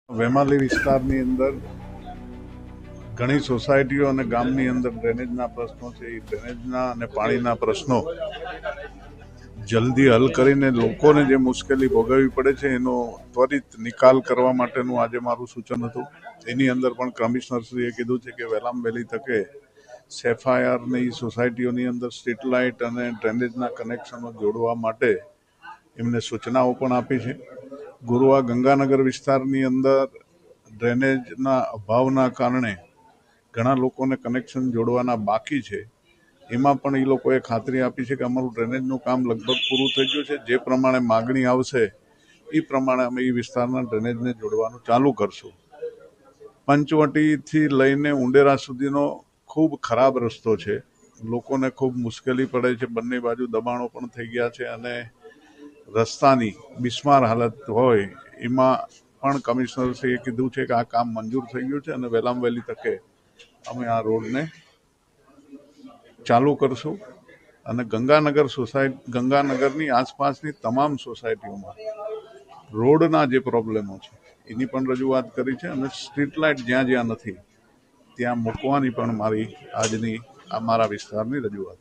વેમાલી વિસ્તારની અંદર ઘણી સોસાયટીઓ અને ગામની અંદર ડ્રેનેજના પ્રશ્નો છે. એ ડ્રેનેજના અને પાણીના પ્રશ્નો જલ્દી હલ કરીને લોકોને જે મુશ્કેલી ભોગવવી પડે છે એનો ત્વરિત નિકાલ કરવા માટેનું આજે મારું સૂચન હતું. એની અંદર પણ કમિશનરશ્રીએ કીધું છે કે વહેલામાં વહેલી તકે સેફાયરની સોસાયટીઓની અંદર સ્ટ્રીટ લાઇટ અને ડ્રેનેજના કનેક્શનો જોડવા માટે એમને સૂચનાઓ પણ આપી છે. ગુરુવા ગંગાનગર વિસ્તારની અંદર ડ્રેનેજના અભાવના કારણે ઘણા લોકોને કનેક્શન જોડવાના બાકી છે. એમાં પણ એ લોકોએ ખાતરી આપી છે કે અમારું ડ્રેનેજનું કામ લગભગ પૂરું થઈ ગયું છે. જે પ્રમાણે માગણી આવશે એ પ્રમાણે અમે એ વિસ્તારના ડ્રેનેજને જોડવાનું ચાલુ કરશું. પંચવટીથી લઈને ઉંડેરા સુધીનો ખૂબ ખરાબ રસ્તો છે. લોકોને ખૂબ મુશ્કેલી પડે છે. બંને બાજુ દબાણો પણ થઈ ગયા છે અને રસ્તાની બિસ્માર હાલત હોય એમાં પણ કમિશનરશ્રીએ કીધું છે કે આ કામ મંજૂર થઈ ગયું છે અને વહેલામાં વહેલી તકે અમે આ રોડને ચાલુ કરશું. અને ગંગાનગરની આસપાસની તમામ સોસાયટીઓમાં રોડના જે પ્રોબ્લેમો છે એની પણ રજૂઆત કરી છે અને સ્ટ્રીટ લાઇટ જ્યાં જ્યાં નથી ત્યાં મૂકવાની પણ મારી આજની મારા વિસ્તારની રજૂઆત.